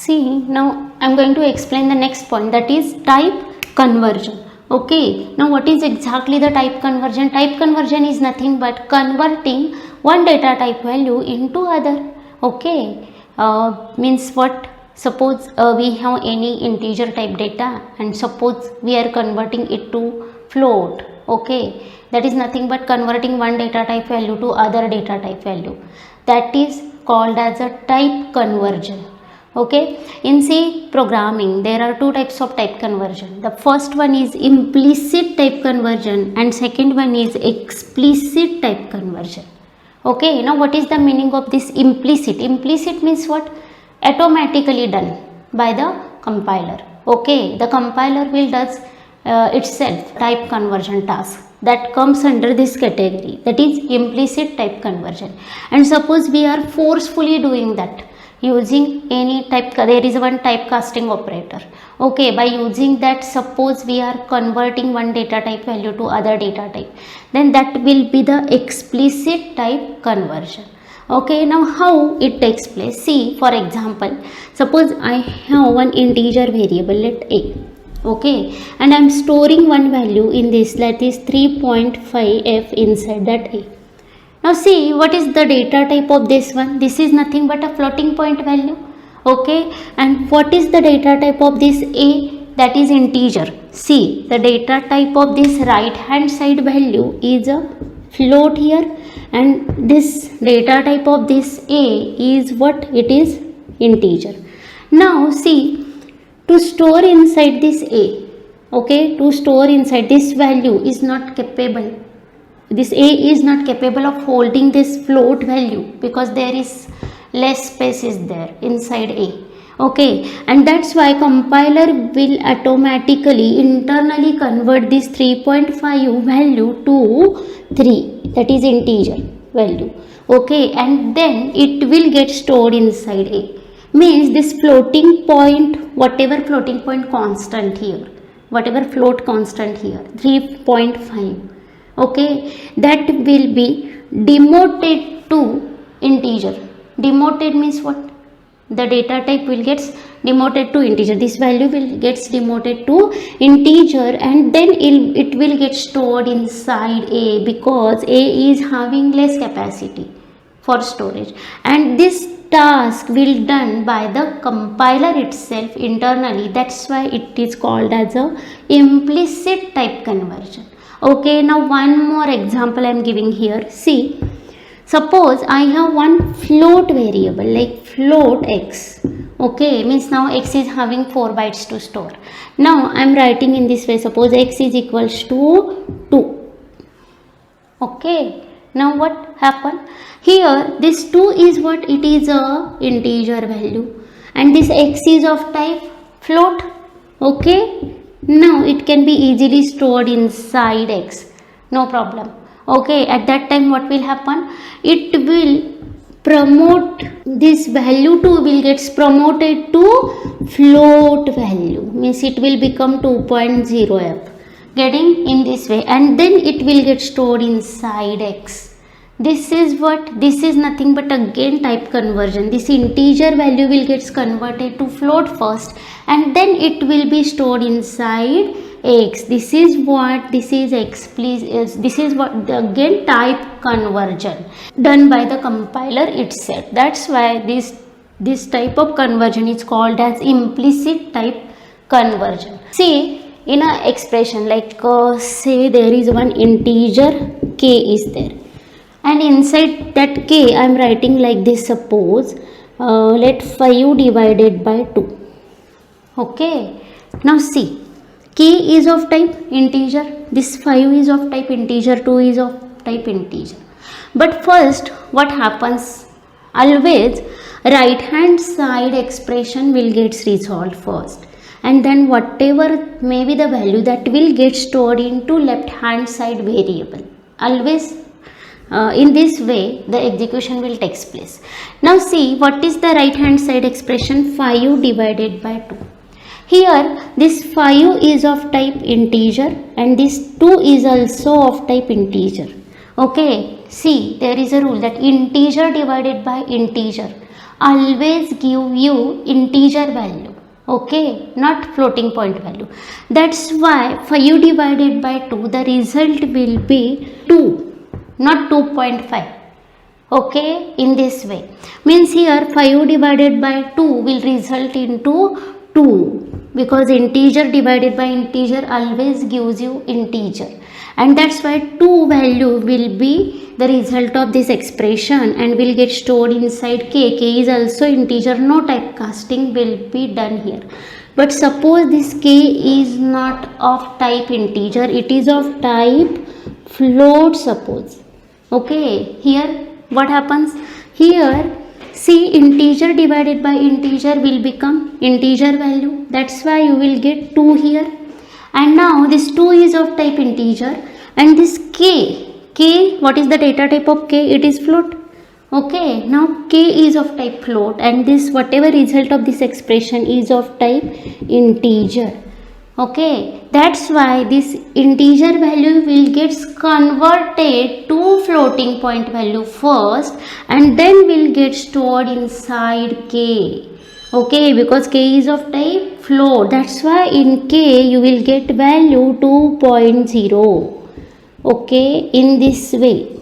See, now I'm going to explain the next point, that is type conversion. Okay, now what is exactly the type conversion? Type conversion is nothing but converting one data type value into other. Okay, means what? Suppose we have any integer type data and suppose we are converting it to float. Okay, that is nothing but converting one data type value to other data type value. That is called as a type conversion. Okay, in C programming there are two types of type conversion. The first one is implicit type conversion and second one is explicit type conversion. Okay, now what is the meaning of this implicit? Implicit means what? Automatically done by the compiler. Okay, the compiler will does itself type conversion task that comes under this category, that is implicit type conversion. And suppose we are forcefully doing that using any type, there is one typecasting operator. Okay, by using that, suppose we are converting one data type value to other data type, then that will be the explicit type conversion. Okay, now how it takes place? See, for example, suppose I have one integer variable, let a. Okay, and I am storing one value in this, that is 3.5f inside that a. Now see, what is the data type of this one? This is nothing but a floating point value. Okay, and what is the data type of this a? That is integer. See, the data type of this right hand side value is a float here, and this data type of this a is what? It is integer. Now see, to store inside this a, okay, to store inside this value is not capable. This a is not capable of holding this float value because there is less space is there inside a. Okay, and that's why compiler will automatically internally convert this 3.5 value to 3, that is integer value. Okay, and then it will get stored inside a. Means this floating point, whatever floating point constant here, whatever float constant here, 3.5, okay, that will be demoted to integer. Demoted means what? The data type will gets demoted to integer. This value will gets demoted to integer, and then it will get stored inside a because a is having less capacity for storage, and this task will done by the compiler itself internally. That's why it is called as a implicit type conversion. Okay, now one more example I am giving here. See, suppose I have one float variable like float x. Okay, means now x is having 4 bytes to store. Now I am writing in this way, suppose x is equals to 2. Okay, now what happened here? This 2 is what? It is a integer value, and this x is of type float. Okay, now it can be easily stored inside x, no problem. Okay, at that time what will happen? It will promote, this value 2 will gets promoted to float value, means it will become 2.0f, getting in this way, and then it will get stored inside x. This is what? This is nothing but again type conversion. This integer value will gets converted to float first, and then it will be stored inside x. This is what? This is explicit. This is what? Again type conversion done by the compiler itself. That's why this type of conversion is called as implicit type conversion. See, in a expression like say there is one integer k is there, and inside that k I am writing like this. Suppose let 5 divided by 2. Okay, now see, k is of type integer, this 5 is of type integer, 2 is of type integer. But first what happens? Always right hand side expression will get resolved first, and then whatever may be the value, that will get stored into left hand side variable. Always in this way the execution will take place. Now see, what is the right hand side expression? 5 divided by 2. Here this 5 is of type integer and this 2 is also of type integer. Okay, see, there is a rule that integer divided by integer always give you integer value, okay, not floating point value. That's why 5 divided by 2, the result will be 2, not 2.5. Okay, in this way. Means here 5 divided by 2 will result into 2, because integer divided by integer always gives you integer, and that's why 2 value will be the result of this expression and will get stored inside k. K is also integer, no typecasting will be done here. But suppose this k is not of type integer, it is of type float, suppose. Okay, here what happens? Here see, integer divided by integer will become integer value, that's why you will get 2 here. And now this 2 is of type integer, and this k, what is the data type of k? It is float. Okay, now k is of type float, and this whatever result of this expression is of type integer. Okay, that's why this integer value will get converted to floating point value first, and then will get stored inside k. Okay, because k is of type float, that's why in k you will get value 2.0. Okay, in this way.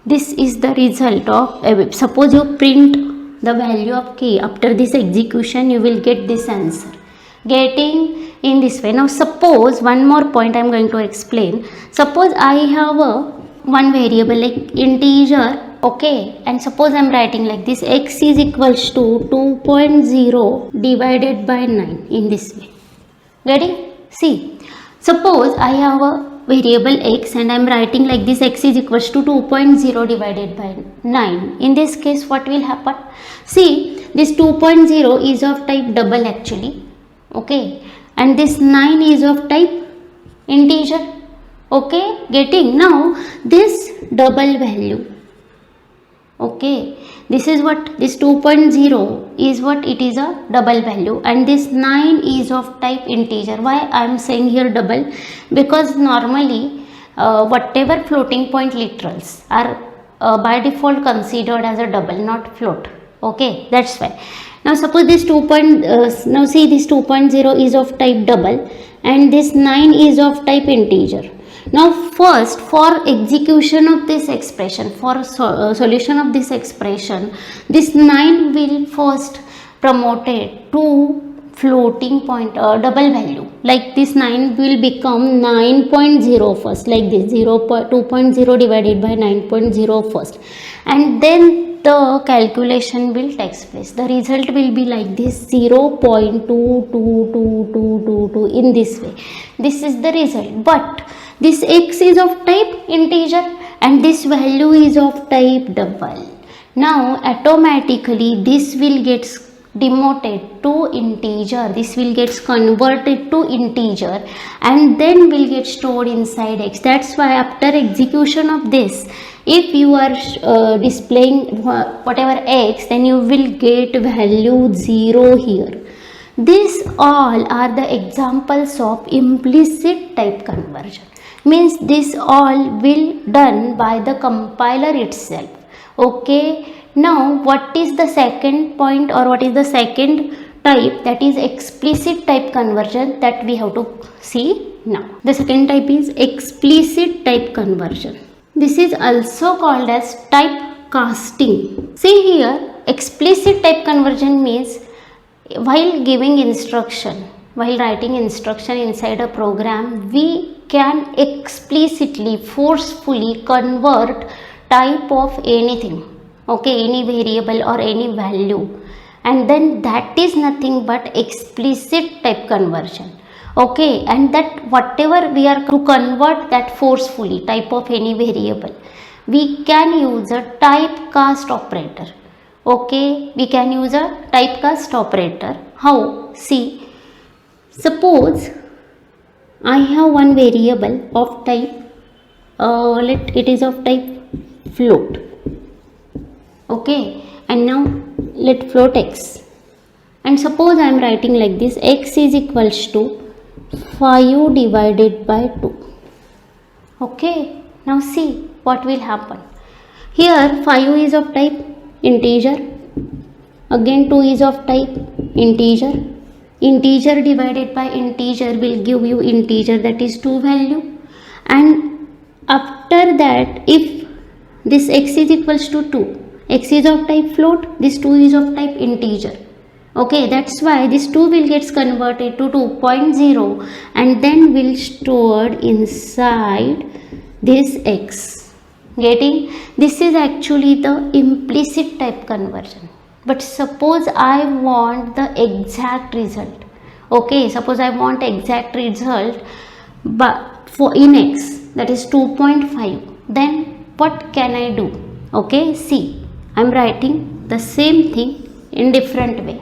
This is the result of, suppose you print the value of k, after this execution you will get this answer. Getting in this way. Now suppose one more point I am going to explain. Suppose I have one variable like integer, okay, and suppose I am writing like this, x is equals to 2.0 divided by 9, in this way. Getting? See, suppose I have a variable x and I am writing like this, x is equals to 2.0 divided by 9. In this case what will happen? See, this 2.0 is of type double actually. Okay, and this 9 is of type integer. Okay, getting? Now this double value, okay, this is what, this 2.0 is what, it is a double value, and this 9 is of type integer. Why I am saying here double? Because normally whatever floating point literals are by default considered as a double, not float. Okay, that's why. Now suppose this now see, this 2.0 is of type double and this 9 is of type integer. Now first, for execution of this expression, for solution of this expression, this 9 will first promoted to floating point double value, like this 9 will become 9.0 first, like this 2.0 divided by 9.0 first, and then the calculation will take place. The result will be like this, 0.22222 in this way. This is the result. But this x is of type integer and this value is of type double. Now automatically this will get demoted to integer, this will get converted to integer and then will get stored inside x. That's why after execution of this, if you are displaying whatever x, then you will get value 0 here. These all are the examples of implicit type conversion. Means this all will done by the compiler itself. Okay. Now what is the second point, or what is the second type, that is explicit type conversion, that we have to see now. The second type is explicit type conversion. This is also called as typecasting. See here, explicit type conversion means while giving instruction, while writing instruction inside a program, we can explicitly, forcefully convert type of anything. Okay, any variable or any value, and then that is nothing but explicit type conversion. Okay, and that whatever we are to convert that forcefully, type of any variable, we can use a typecast operator. Okay, we can use a typecast operator. How? See, suppose I have one variable of type, it is of type float. Okay, and now let float x, and suppose I am writing like this, x is equals to 5 divided by 2. Okay, now see what will happen. Here 5 is of type integer, again 2 is of type integer. Integer divided by integer will give you integer, that is 2 value. And after that, if this x is equals to 2, x is of type float, this 2 is of type integer. Okay, that's why this 2 will gets converted to 2.0 and then will stored inside this x. Getting? This is actually the implicit type conversion. But suppose I want the exact result. Okay, suppose I want exact result but for in x, that is 2.5, then what can I do? Okay, see, I am writing the same thing in different way.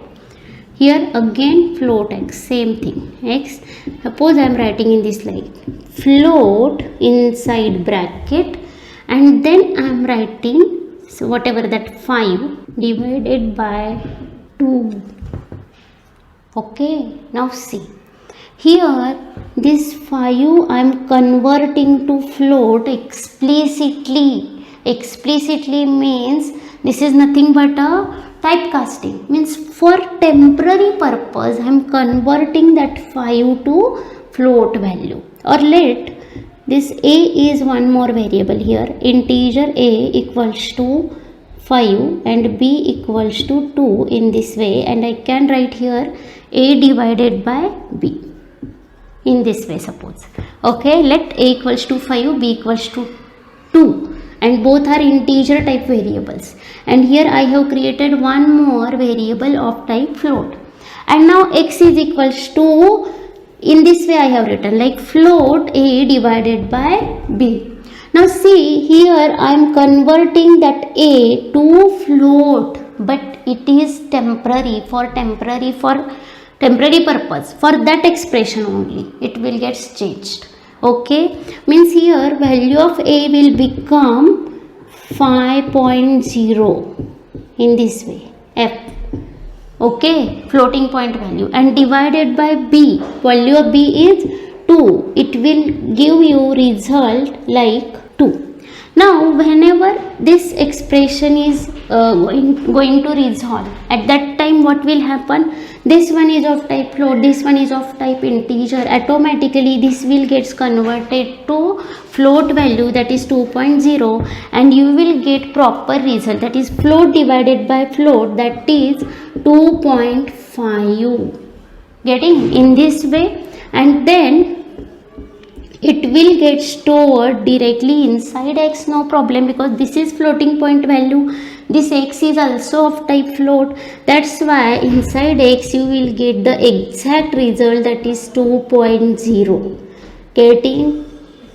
Here again float x, same thing, x. Suppose I am writing in this like float inside bracket, and then I am writing, so whatever that 5 divided by 2. Okay, now see, here this 5 I am converting to float explicitly. Explicitly means this is nothing but a typecasting, means for temporary purpose I am converting that 5 to float value. Or let this a is one more variable here, integer a equals to 5 and b equals to 2 in this way, and I can write here a divided by b in this way, suppose. Okay, let a equals to 5, b equals to 2, and both are integer type variables. And here I have created one more variable of type float, and now x is equals to, in this way I have written like float a divided by b. Now see, here I am converting that a to float, but it is temporary purpose, for that expression only it will get changed. Okay, means here value of a will become 5.0 in this way, f. Okay, floating point value, and divided by b, value of b is 2, it will give you result like 2. Now whenever this expression is going to resolve, at that time what will happen, this one is of type float, this one is of type integer, automatically this will gets converted to float value, that is 2.0, and you will get proper result, that is float divided by float, that is 2.5. Getting? In this way, and then it will get stored directly inside x, no problem, because this is floating point value, this x is also of type float, that's why inside x you will get the exact result, that is 2.0. Getting?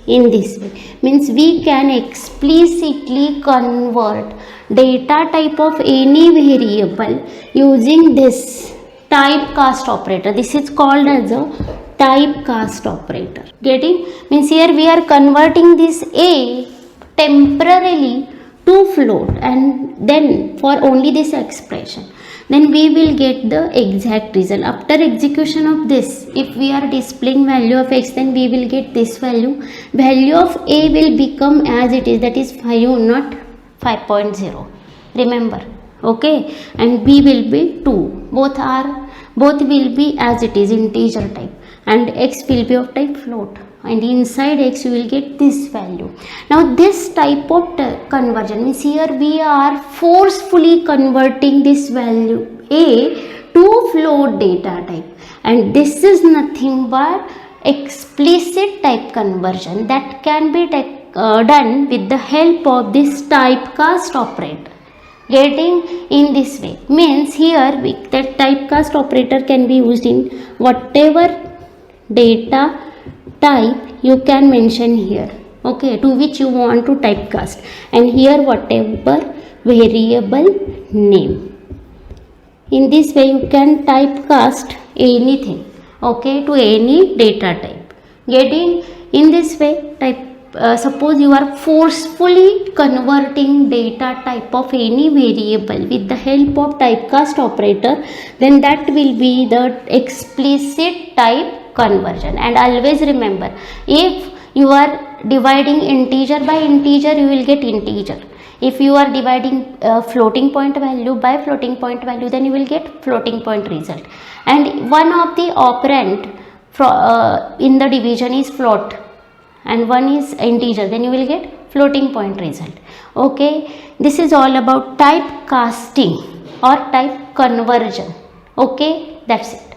In this way, means we can explicitly convert data type of any variable using this typecast operator. This is called as a typecast operator. Getting? Means here we are converting this a temporarily to float, and then for only this expression, then we will get the exact result. After execution of this, if we are displaying value of x, then we will get this value. Value of a will become as it is, that is 5, not 5.0. Remember. Okay, and b will be 2. Both will be as it is, integer type, and x will be of type float, and inside x you will get this value. Now this type of conversion means here we are forcefully converting this value a to float data type, and this is nothing but explicit type conversion that can be done with the help of this typecast operator. Getting? In this way, means here that typecast operator can be used in whatever data type you can mention here, okay, to which you want to typecast, and here whatever variable name. In this way you can typecast anything, okay, to any data type. Getting? In this way, suppose you are forcefully converting data type of any variable with the help of typecast operator, then that will be the explicit type conversion. And always remember, if you are dividing integer by integer, you will get integer. If you are dividing floating point value by floating point value, then you will get floating point result. And one of the operand in the division is float and one is integer, then you will get floating point result. Okay, this is all about type casting or type conversion. Okay, that's it.